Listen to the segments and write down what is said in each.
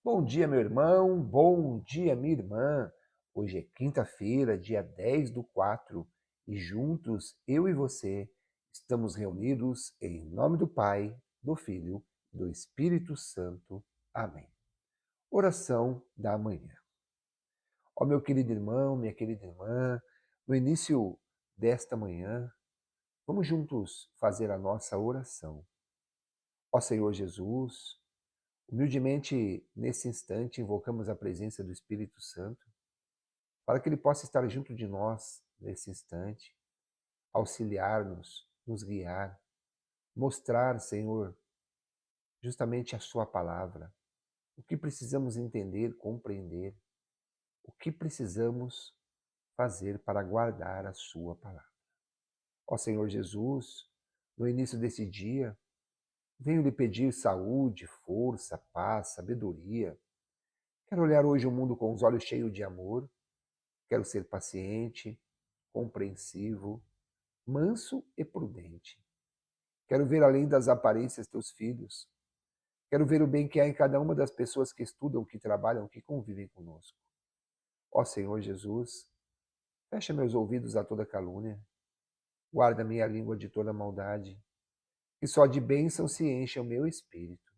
Bom dia, meu irmão. Bom dia, minha irmã. Hoje é quinta-feira, dia 10/4, e juntos, eu e você, estamos reunidos em nome do Pai, do Filho e do Espírito Santo. Amém. Oração da manhã. Ó meu querido irmão, minha querida irmã, no início desta manhã, vamos juntos fazer a nossa oração. Ó Senhor Jesus, humildemente, nesse instante, invocamos a presença do Espírito Santo para que ele possa estar junto de nós nesse instante, auxiliar-nos, nos guiar, mostrar, Senhor, justamente a sua palavra, o que precisamos entender, compreender, o que precisamos fazer para guardar a sua palavra. Ó Senhor Jesus, no início desse dia, venho lhe pedir saúde, força, paz, sabedoria. Quero olhar hoje o mundo com os olhos cheios de amor. Quero ser paciente, compreensivo, manso e prudente. Quero ver além das aparências teus filhos. Quero ver o bem que há em cada uma das pessoas que estudam, que trabalham, que convivem conosco. Ó Senhor Jesus, fecha meus ouvidos a toda calúnia. Guarda minha língua de toda maldade. Que só de bênção se encha o meu espírito.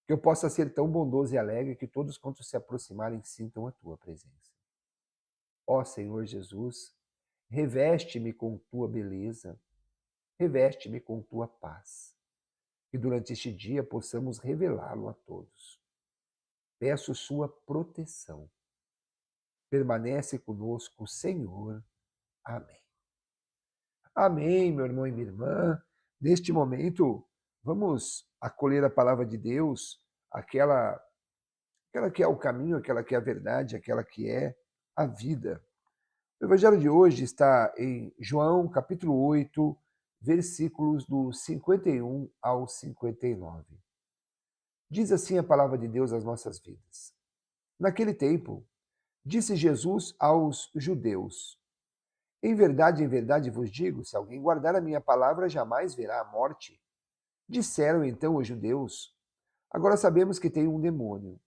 Que eu possa ser tão bondoso e alegre que todos quantos se aproximarem sintam a tua presença. Ó Senhor Jesus, reveste-me com tua beleza, reveste-me com tua paz. Que durante este dia possamos revelá-lo a todos. Peço sua proteção. Permanece conosco, Senhor. Amém. Amém, meu irmão e minha irmã. Neste momento, vamos acolher a palavra de Deus, aquela que é o caminho, aquela que é a verdade, aquela que é a vida. O evangelho de hoje está em João, capítulo 8, versículos do 51 ao 59. Diz assim a palavra de Deus às nossas vidas. Naquele tempo, disse Jesus aos judeus: em verdade vos digo, se alguém guardar a minha palavra, jamais verá a morte. Disseram então os judeus: agora sabemos que tem um demônio.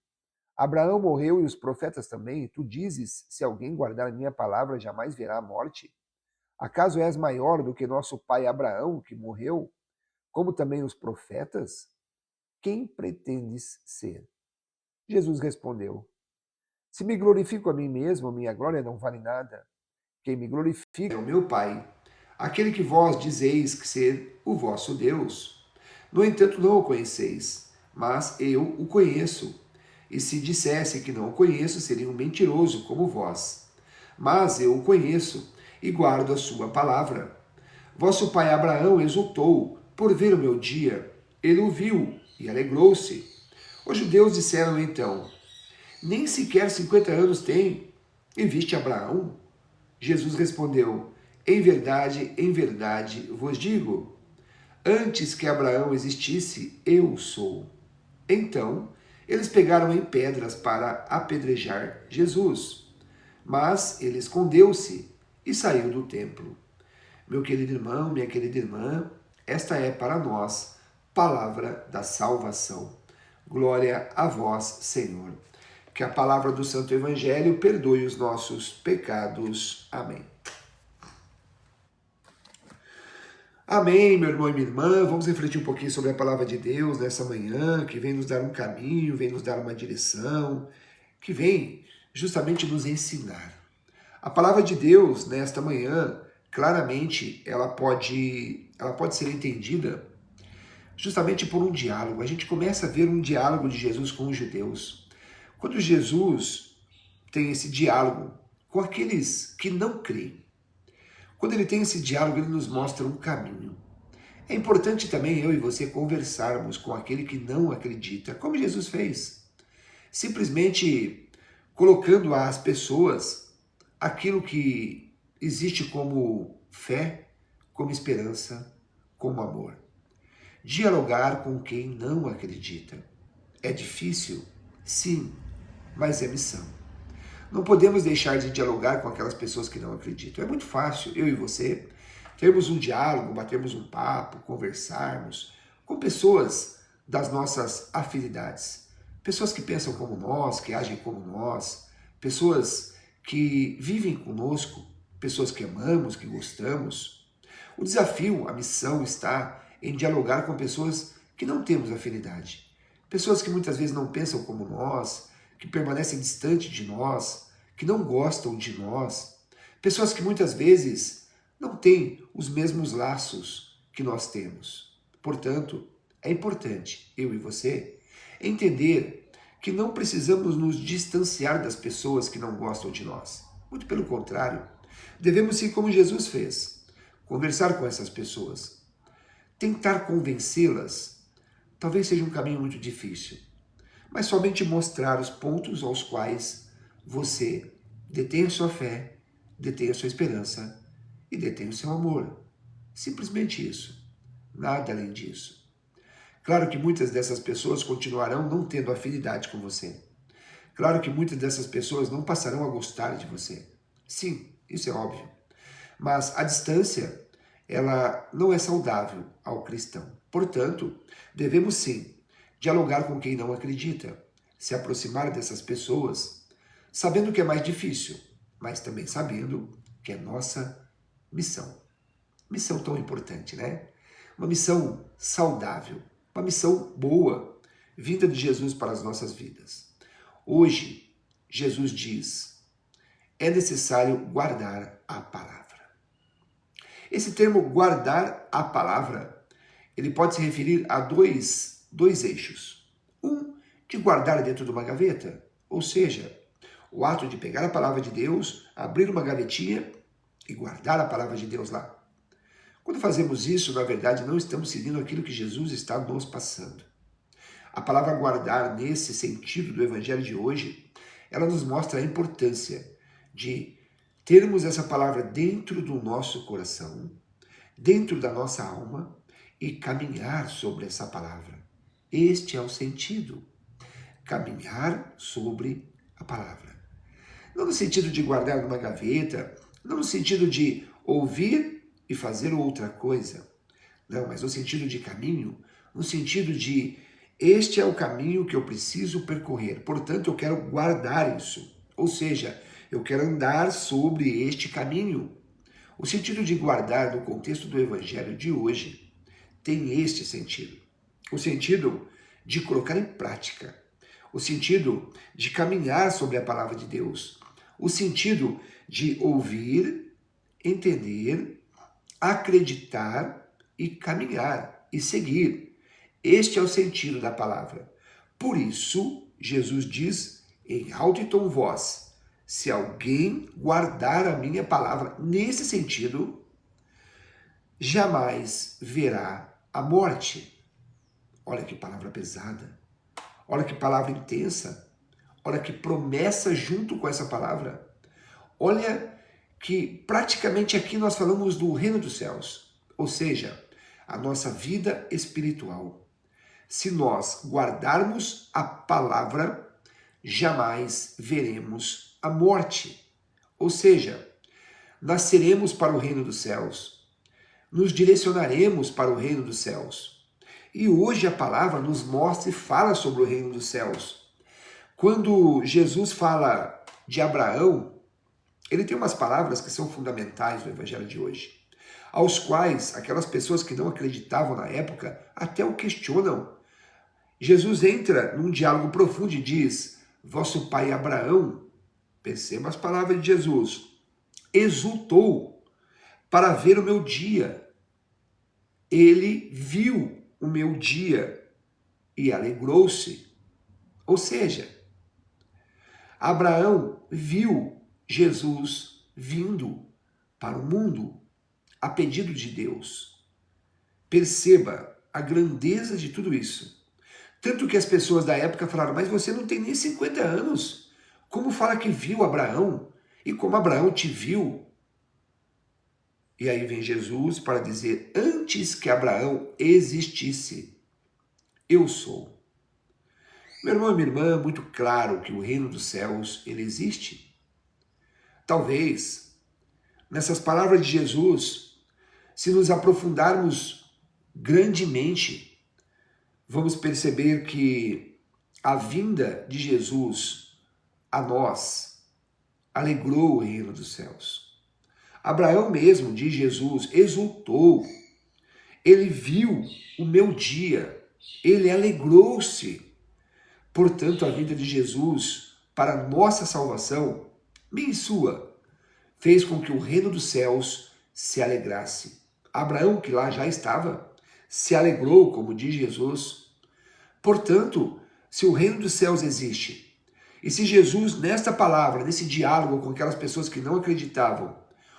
Abraão morreu e os profetas também, e tu dizes: se alguém guardar a minha palavra, jamais verá a morte. Acaso és maior do que nosso pai Abraão, que morreu, como também os profetas? Quem pretendes ser? Jesus respondeu: se me glorifico a mim mesmo, minha glória não vale nada. Quem me glorifica é o meu Pai, aquele que vós dizeis que ser o vosso Deus. No entanto, não o conheceis, mas eu o conheço. E se dissesse que não o conheço, seria um mentiroso como vós. Mas eu o conheço e guardo a sua palavra. Vosso pai Abraão exultou por ver o meu dia. Ele o viu e alegrou-se. Os judeus disseram então: nem sequer 50 anos tem, e viste Abraão? Jesus respondeu: em verdade vos digo, antes que Abraão existisse, eu sou. Então, eles pegaram em pedras para apedrejar Jesus. Mas ele escondeu-se e saiu do templo. Meu querido irmão, minha querida irmã, esta é para nós palavra da salvação. Glória a vós, Senhor. Que a palavra do Santo Evangelho perdoe os nossos pecados. Amém. Amém, meu irmão e minha irmã. Vamos refletir um pouquinho sobre a palavra de Deus nessa manhã, que vem nos dar um caminho, vem nos dar uma direção, que vem justamente nos ensinar. A palavra de Deus nesta manhã, claramente, ela pode ser entendida justamente por um diálogo. A gente começa a ver um diálogo de Jesus com os judeus. Quando Jesus tem esse diálogo com aqueles que não creem, quando ele tem esse diálogo, ele nos mostra um caminho. É importante também eu e você conversarmos com aquele que não acredita, como Jesus fez. Simplesmente colocando às pessoas aquilo que existe como fé, como esperança, como amor. Dialogar com quem não acredita. É difícil? Sim, mas é missão. Não podemos deixar de dialogar com aquelas pessoas que não acreditam. É muito fácil, eu e você, termos um diálogo, batermos um papo, conversarmos com pessoas das nossas afinidades. pessoas que pensam como nós, que agem como nós, pessoas que vivem conosco, pessoas que amamos, que gostamos. O desafio, a missão está em dialogar com pessoas que não temos afinidade. Pessoas que muitas vezes não pensam como nós, que permanecem distantes de nós, que não gostam de nós. Pessoas que muitas vezes não têm os mesmos laços que nós temos. Portanto, é importante, eu e você, entender que não precisamos nos distanciar das pessoas que não gostam de nós. Muito pelo contrário, devemos ser como Jesus fez, conversar com essas pessoas. Tentar convencê-las talvez seja um caminho muito difícil, mas somente mostrar os pontos aos quais você detém a sua fé, detém a sua esperança e detém o seu amor. Simplesmente isso. Nada além disso. Claro que muitas dessas pessoas continuarão não tendo afinidade com você. Claro que muitas dessas pessoas não passarão a gostar de você. Sim, isso é óbvio. Mas a distância, ela não é saudável ao cristão. Portanto, devemos sim dialogar com quem não acredita, se aproximar dessas pessoas, sabendo que é mais difícil, mas também sabendo que é nossa missão. Missão tão importante, né? Uma missão saudável, uma missão boa, vinda de Jesus para as nossas vidas. Hoje, Jesus diz, é necessário guardar a palavra. Esse termo guardar a palavra, ele pode se referir a dois eixos. Um, de guardar dentro de uma gaveta, ou seja, o ato de pegar a palavra de Deus, abrir uma gavetinha e guardar a palavra de Deus lá. Quando fazemos isso, na verdade, não estamos seguindo aquilo que Jesus está nos passando. A palavra guardar, nesse sentido do evangelho de hoje, ela nos mostra a importância de termos essa palavra dentro do nosso coração, dentro da nossa alma e caminhar sobre essa palavra. Este é o sentido. Caminhar sobre a palavra. Não no sentido de guardar numa gaveta, não no sentido de ouvir e fazer outra coisa. Não, mas no sentido de caminho, no sentido de este é o caminho que eu preciso percorrer. Portanto, eu quero guardar isso. Ou seja, eu quero andar sobre este caminho. O sentido de guardar no contexto do evangelho de hoje tem este sentido. O sentido de colocar em prática. O sentido de caminhar sobre a palavra de Deus. O sentido de ouvir, entender, acreditar e caminhar e seguir. Este é o sentido da palavra. Por isso, Jesus diz em alto e tom voz, se alguém guardar a minha palavra nesse sentido, jamais verá a morte. Olha que palavra pesada. Olha que palavra intensa. Olha que promessa junto com essa palavra. Olha que praticamente aqui nós falamos do reino dos céus, ou seja, a nossa vida espiritual. Se nós guardarmos a palavra, jamais veremos a morte. Ou seja, nasceremos para o reino dos céus, nos direcionaremos para o reino dos céus. E hoje a palavra nos mostra e fala sobre o reino dos céus. Quando Jesus fala de Abraão, ele tem umas palavras que são fundamentais no evangelho de hoje, aos quais aquelas pessoas que não acreditavam na época até o questionam. Jesus entra num diálogo profundo e diz, vosso pai Abraão, perceba as palavras de Jesus, exultou para ver o meu dia. Ele viu o meu dia e alegrou-se. Ou seja, Abraão viu Jesus vindo para o mundo a pedido de Deus. Perceba a grandeza de tudo isso. Tanto que as pessoas da época falaram, mas você não tem nem 50 anos. Como fala que viu Abraão? E como Abraão te viu? E aí vem Jesus para dizer, antes que Abraão existisse, eu sou. Meu irmão e minha irmã, muito claro que o reino dos céus, ele existe. Talvez, nessas palavras de Jesus, se nos aprofundarmos grandemente, vamos perceber que A vinda de Jesus a nós alegrou o reino dos céus. Abraão mesmo, diz Jesus, exultou. Ele viu o meu dia, ele alegrou-se. Portanto, a vinda de Jesus para a nossa salvação, minha e sua, fez com que o reino dos céus se alegrasse. Abraão, que lá já estava, se alegrou, como diz Jesus. Portanto, se o reino dos céus existe, e se Jesus, nesta palavra, nesse diálogo com aquelas pessoas que não acreditavam,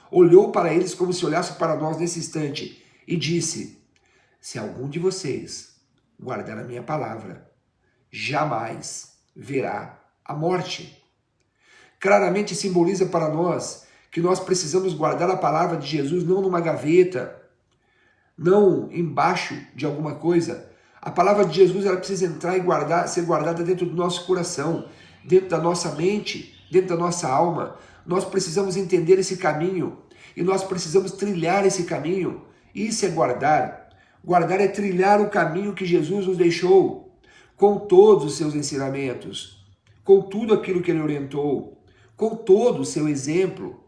olhou para eles como se olhasse para nós nesse instante e disse: se algum de vocês guardar a minha palavra, jamais verá a morte. Claramente simboliza para nós que nós precisamos guardar a palavra de Jesus não numa gaveta, não embaixo de alguma coisa. A palavra de Jesus ela precisa entrar e ser guardada dentro do nosso coração, dentro da nossa mente, dentro da nossa alma. Nós precisamos entender esse caminho e nós precisamos trilhar esse caminho. Isso é guardar. Guardar é trilhar o caminho que Jesus nos deixou, com todos os seus ensinamentos, com tudo aquilo que ele orientou, com todo o seu exemplo,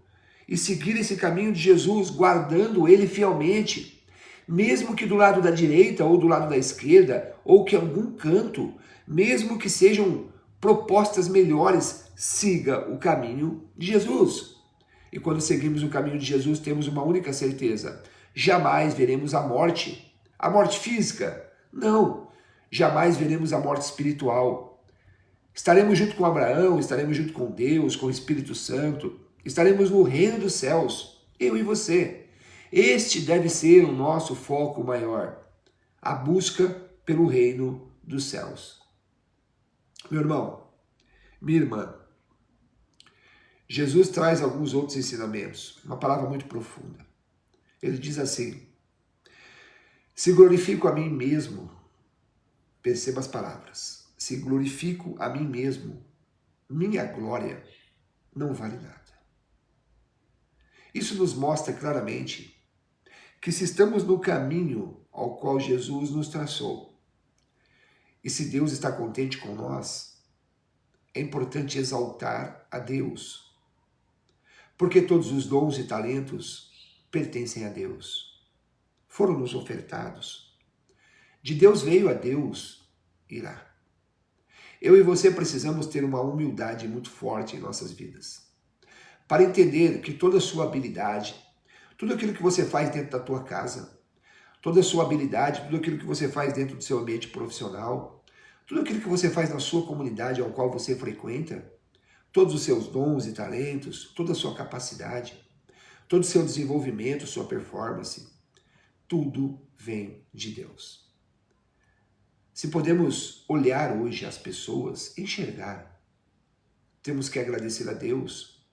e seguir esse caminho de Jesus, guardando ele fielmente, mesmo que do lado da direita ou do lado da esquerda, ou que em algum canto, mesmo que sejam propostas melhores, siga o caminho de Jesus. E quando seguimos o caminho de Jesus, temos uma única certeza: jamais veremos a morte. A morte física? Não. Jamais veremos a morte espiritual. Estaremos junto com Abraão, estaremos junto com Deus, com o Espírito Santo, estaremos no reino dos céus, eu e você. Este deve ser o nosso foco maior, a busca pelo reino dos céus. Meu irmão, minha irmã, Jesus traz alguns outros ensinamentos, uma palavra muito profunda. Ele diz assim: se glorifico a mim mesmo, perceba as palavras, se glorifico a mim mesmo, minha glória não vale nada. Isso nos mostra claramente que se estamos no caminho ao qual Jesus nos traçou, e se Deus está contente com nós, é importante exaltar a Deus, porque todos os dons e talentos pertencem a Deus, foram nos ofertados. De Deus veio, a Deus irá. Eu e você precisamos ter uma humildade muito forte em nossas vidas, para entender que toda a sua habilidade, tudo aquilo que você faz dentro da tua casa, toda a sua habilidade, tudo aquilo que você faz dentro do seu ambiente profissional, tudo aquilo que você faz na sua comunidade ao qual você frequenta, todos os seus dons e talentos, toda a sua capacidade, todo o seu desenvolvimento, sua performance, tudo vem de Deus. Se podemos olhar hoje as pessoas, enxergar, temos que agradecer a Deus,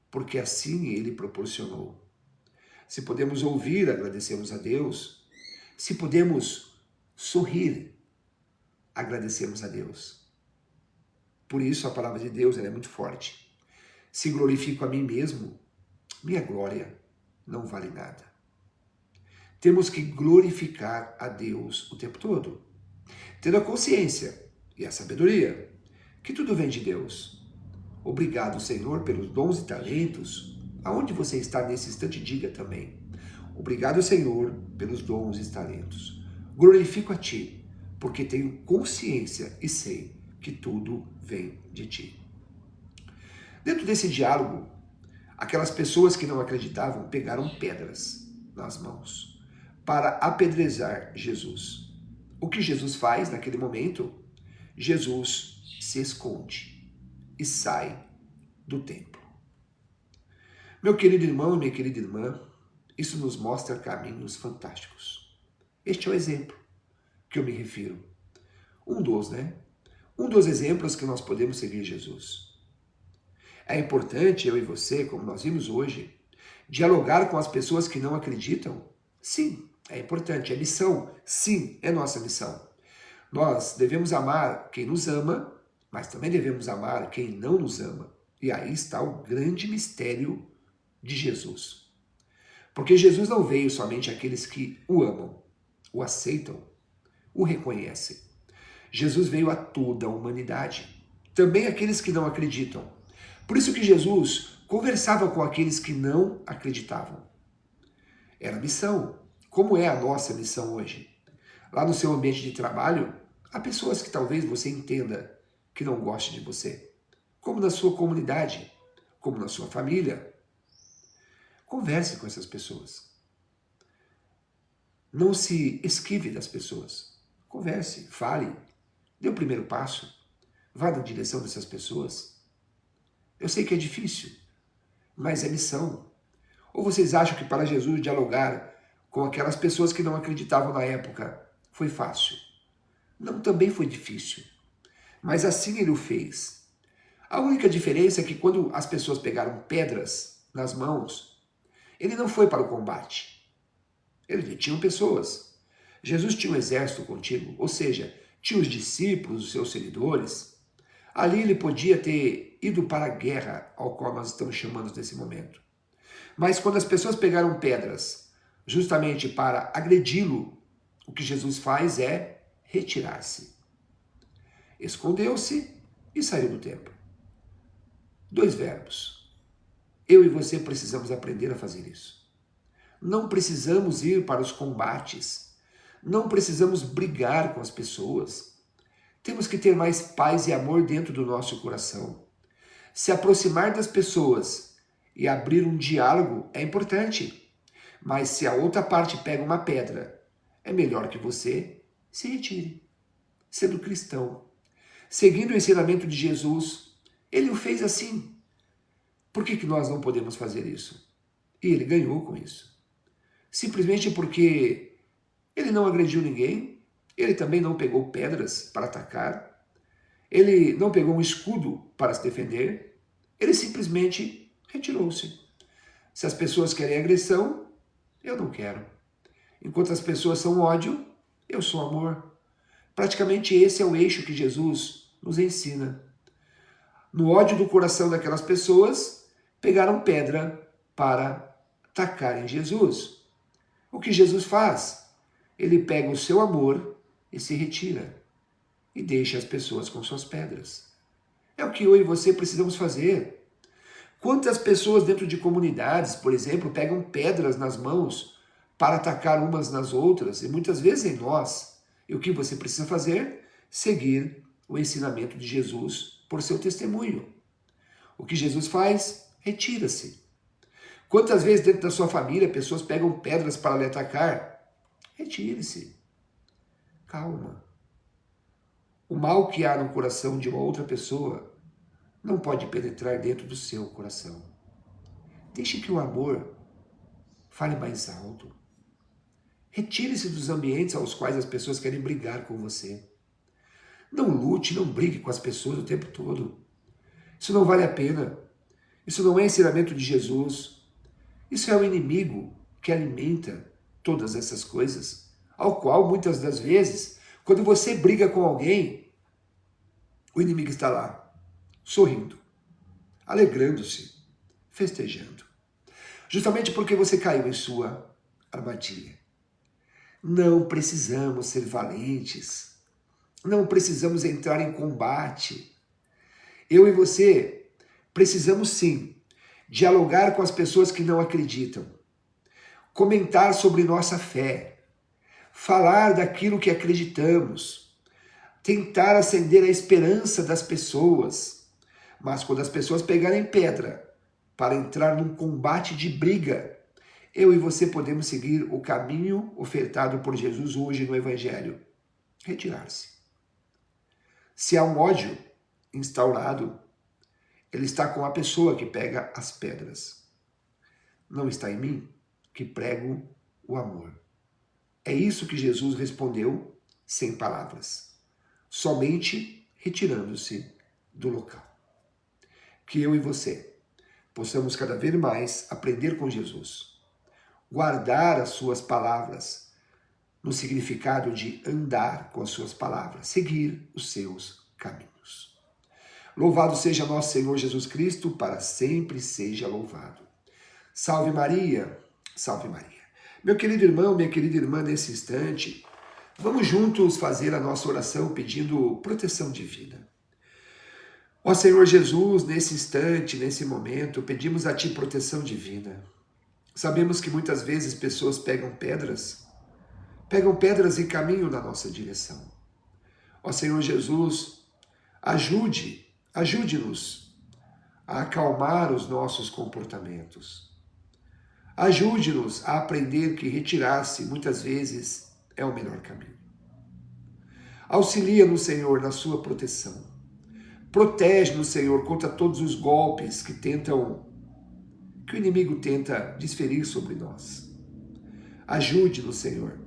porque assim Ele proporcionou. Se podemos ouvir, agradecemos a Deus. Se podemos sorrir, agradecemos a Deus. Por isso a palavra de Deus ela é muito forte. Se glorifico a mim mesmo, minha glória não vale nada. Temos que glorificar a Deus o tempo todo, tendo a consciência e a sabedoria que tudo vem de Deus. Obrigado, Senhor, pelos dons e talentos. Aonde você está nesse instante, diga também: obrigado, Senhor, pelos dons e talentos. Glorifico a Ti, porque tenho consciência e sei que tudo vem de Ti. Dentro desse diálogo, aquelas pessoas que não acreditavam pegaram pedras nas mãos para apedrejar Jesus. O que Jesus faz naquele momento? Jesus se esconde e sai do templo. Meu querido irmão e minha querida irmã, isso nos mostra caminhos fantásticos. Este é o exemplo que eu me refiro. Um dos exemplos que nós podemos seguir Jesus. É importante eu e você, como nós vimos hoje, dialogar com as pessoas que não acreditam? Sim, é importante. É missão? Sim, é nossa missão. Nós devemos amar quem nos ama, mas também devemos amar quem não nos ama. E aí está o grande mistério de Jesus. Porque Jesus não veio somente àqueles que o amam, o aceitam, o reconhecem. Jesus veio a toda a humanidade, também aqueles que não acreditam. Por isso que Jesus conversava com aqueles que não acreditavam. Era missão, como é a nossa missão hoje. Lá no seu ambiente de trabalho, há pessoas que talvez você entenda que não gostem de você, como na sua comunidade, como na sua família. Converse com essas pessoas. Não se esquive das pessoas. Converse, fale, dê o primeiro passo. Vá na direção dessas pessoas. Eu sei que é difícil, mas é missão. Ou vocês acham que para Jesus dialogar com aquelas pessoas que não acreditavam na época foi fácil? Não, também foi difícil. Mas assim ele o fez. A única diferença é que quando as pessoas pegaram pedras nas mãos, ele não foi para o combate. Ele tinha pessoas. Jesus tinha um exército contigo, ou seja, tinha os discípulos, os seus seguidores. Ali ele podia ter ido para a guerra, ao qual nós estamos chamando nesse momento. Mas quando as pessoas pegaram pedras justamente para agredi-lo, o que Jesus faz é retirar-se. Escondeu-se e saiu do templo. 2 verbos. Eu e você precisamos aprender a fazer isso. Não precisamos ir para os combates. Não precisamos brigar com as pessoas. Temos que ter mais paz e amor dentro do nosso coração. Se aproximar das pessoas e abrir um diálogo é importante. Mas se a outra parte pega uma pedra, é melhor que você se retire. Sendo cristão, seguindo o ensinamento de Jesus, ele o fez assim. Por que nós não podemos fazer isso? E ele ganhou com isso. Simplesmente porque ele não agrediu ninguém, ele também não pegou pedras para atacar, ele não pegou um escudo para se defender, ele simplesmente retirou-se. Se as pessoas querem agressão, eu não quero. Enquanto as pessoas são ódio, eu sou amor. Praticamente esse é o eixo que Jesus nos ensina. No ódio do coração daquelas pessoas, pegaram pedra para atacarem Jesus. O que Jesus faz? Ele pega o seu amor e se retira. E deixa as pessoas com suas pedras. É o que eu e você precisamos fazer. Quantas pessoas dentro de comunidades, por exemplo, pegam pedras nas mãos para atacar umas nas outras, e muitas vezes em nós. E o que você precisa fazer? Seguir o ensinamento de Jesus por seu testemunho. O que Jesus faz? Retira-se. Quantas vezes dentro da sua família pessoas pegam pedras para lhe atacar? Retire-se. Calma. O mal que há no coração de uma outra pessoa não pode penetrar dentro do seu coração. Deixe que o amor fale mais alto. Retire-se dos ambientes aos quais as pessoas querem brigar com você. Não lute, não brigue com as pessoas o tempo todo. Isso não vale a pena. Isso não é ensinamento de Jesus. Isso é o inimigo que alimenta todas essas coisas, ao qual muitas das vezes, quando você briga com alguém, o inimigo está lá, sorrindo, alegrando-se, festejando. Justamente porque você caiu em sua armadilha. Não precisamos ser valentes. Não precisamos entrar em combate. Eu e você precisamos sim dialogar com as pessoas que não acreditam, comentar sobre nossa fé, falar daquilo que acreditamos, tentar acender a esperança das pessoas. Mas quando as pessoas pegarem pedra para entrar num combate de briga, eu e você podemos seguir o caminho ofertado por Jesus hoje no Evangelho. Retirar-se. Se há um ódio instaurado, ele está com a pessoa que pega as pedras. Não está em mim que prego o amor. É isso que Jesus respondeu sem palavras, somente retirando-se do local. Que eu e você possamos cada vez mais aprender com Jesus, guardar as suas palavras no significado de andar com as suas palavras, seguir os seus caminhos. Louvado seja nosso Senhor Jesus Cristo, para sempre seja louvado. Salve Maria, salve Maria. Meu querido irmão, minha querida irmã, nesse instante, Vamos juntos fazer a nossa oração pedindo proteção divina. Ó Senhor Jesus, nesse instante, nesse momento, pedimos a Ti proteção divina. Sabemos que muitas vezes pessoas pegam pedras em caminho na nossa direção. Ó Senhor Jesus, ajude-nos a acalmar os nossos comportamentos. Ajude-nos a aprender que retirar-se muitas vezes é o melhor caminho. Auxilia-nos, Senhor, na sua proteção. Protege-nos, Senhor, contra todos os golpes que o inimigo tenta desferir sobre nós. Ajude-nos, Senhor.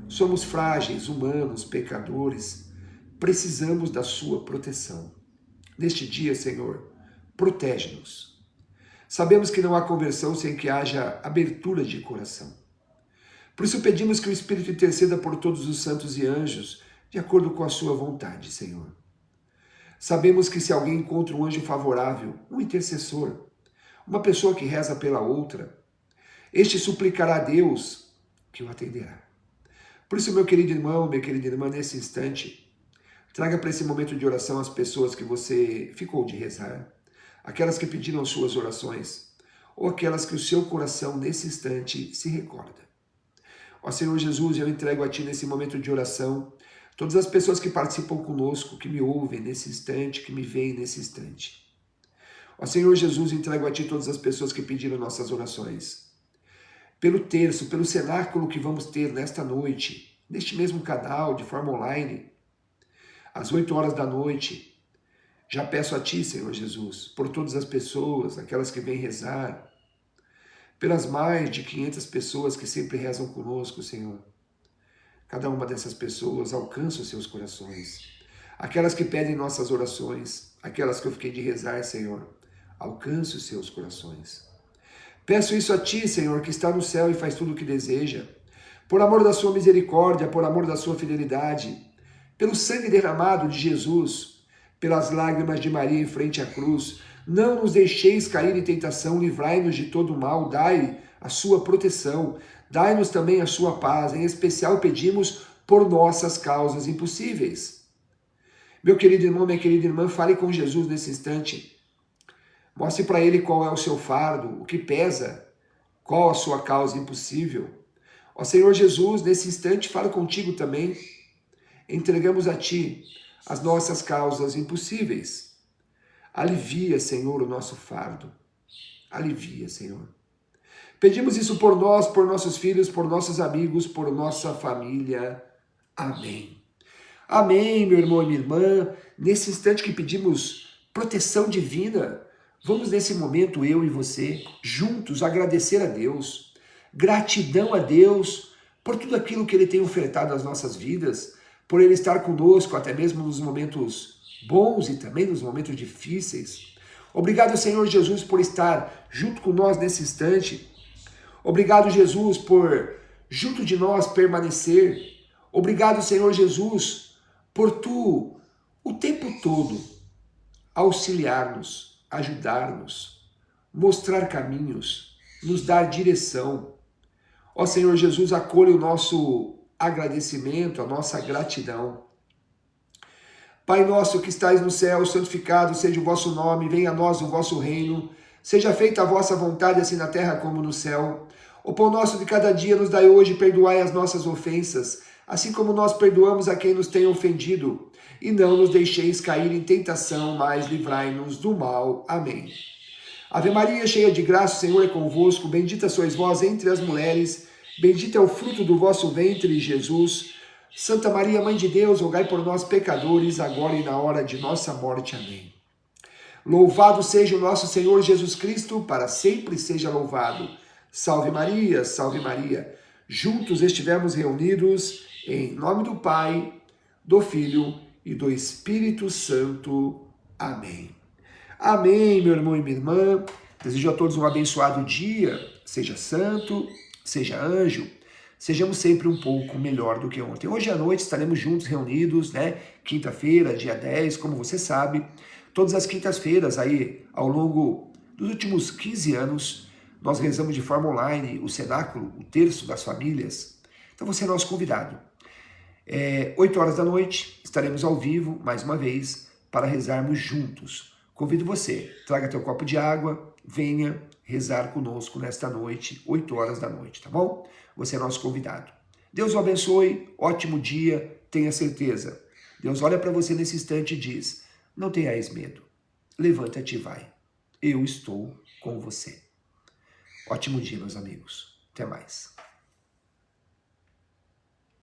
Somos frágeis, humanos, pecadores. Precisamos da sua proteção. Neste dia, Senhor, protege-nos. Sabemos que não há conversão sem que haja abertura de coração. Por isso pedimos que o Espírito interceda por todos os santos e anjos, de acordo com a sua vontade, Senhor. Sabemos que se alguém encontra um anjo favorável, um intercessor, uma pessoa que reza pela outra, este suplicará a Deus que o atenderá. Por isso, meu querido irmão, minha querida irmã, nesse instante, traga para esse momento de oração as pessoas que você ficou de rezar, aquelas que pediram suas orações, ou aquelas que o seu coração, nesse instante, se recorda. Ó Senhor Jesus, eu entrego a Ti nesse momento de oração, todas as pessoas que participam conosco, que me ouvem nesse instante, que me veem nesse instante. Ó Senhor Jesus, entrego a Ti todas as pessoas que pediram nossas orações. Pelo terço, pelo cenáculo que vamos ter nesta noite, neste mesmo canal, de forma online, às 8 horas da noite, já peço a Ti, Senhor Jesus, por todas as pessoas, aquelas que vêm rezar, pelas mais de 500 pessoas que sempre rezam conosco, Senhor. Cada uma dessas pessoas alcança os seus corações. Aquelas que pedem nossas orações, aquelas que eu fiquei de rezar, Senhor, alcança os seus corações. Peço isso a Ti, Senhor, que está no céu e faz tudo o que deseja, por amor da Sua misericórdia, por amor da Sua fidelidade, pelo sangue derramado de Jesus, pelas lágrimas de Maria em frente à cruz, não nos deixeis cair em tentação, livrai-nos de todo mal, dai a sua proteção, dai-nos também a sua paz, em especial pedimos por nossas causas impossíveis. Meu querido irmão, minha querida irmã, fale com Jesus nesse instante. Mostre para Ele qual é o seu fardo, o que pesa, qual a sua causa impossível. Ó Senhor Jesus, nesse instante falo contigo também. Entregamos a Ti as nossas causas impossíveis. Alivia, Senhor, o nosso fardo. Alivia, Senhor. Pedimos isso por nós, por nossos filhos, por nossos amigos, por nossa família. Amém. Amém, meu irmão e minha irmã. Nesse instante que pedimos proteção divina, vamos nesse momento, eu e você, juntos, agradecer a Deus. Gratidão a Deus por tudo aquilo que Ele tem ofertado às nossas vidas, por Ele estar conosco até mesmo nos momentos bons e também nos momentos difíceis. Obrigado, Senhor Jesus, por estar junto com nós nesse instante. Obrigado, Jesus, por junto de nós permanecer. Obrigado, Senhor Jesus, por Tu, o tempo todo, auxiliar-nos, ajudar-nos, mostrar caminhos, nos dar direção. Ó Senhor Jesus, acolha o nosso agradecimento, a nossa gratidão. Pai nosso que estais no céu, santificado seja o vosso nome, venha a nós o vosso reino, seja feita a vossa vontade, assim na terra como no céu. O pão nosso de cada dia nos dai hoje, perdoai as nossas ofensas, assim como nós perdoamos a quem nos tem ofendido. E não nos deixeis cair em tentação, mas livrai-nos do mal. Amém. Ave Maria, cheia de graça, o Senhor é convosco, bendita sois vós entre as mulheres, bendito é o fruto do vosso ventre, Jesus. Santa Maria, Mãe de Deus, rogai por nós, pecadores, agora e na hora de nossa morte. Amém. Louvado seja o nosso Senhor Jesus Cristo, para sempre seja louvado. Salve Maria, salve Maria. Juntos estivemos reunidos em nome do Pai, do Filho e do Espírito Santo. Amém. Amém, meu irmão e minha irmã. Desejo a todos um abençoado dia. Seja santo, seja anjo. Sejamos sempre um pouco melhor do que ontem. Hoje à noite estaremos juntos reunidos, né? Quinta-feira, dia 10, como você sabe. Todas as quintas-feiras aí, ao longo dos últimos 15 anos, nós rezamos de forma online o cenáculo, o terço das famílias. Então você é nosso convidado. 8 horas da noite, estaremos ao vivo, mais uma vez, para rezarmos juntos. Convido você, traga teu copo de água, venha rezar conosco nesta noite, 8 horas da noite, tá bom? Você é nosso convidado. Deus o abençoe, ótimo dia, tenha certeza. Deus olha para você nesse instante e diz, não tenhais medo, levanta-te e vai. Eu estou com você. Ótimo dia, meus amigos. Até mais.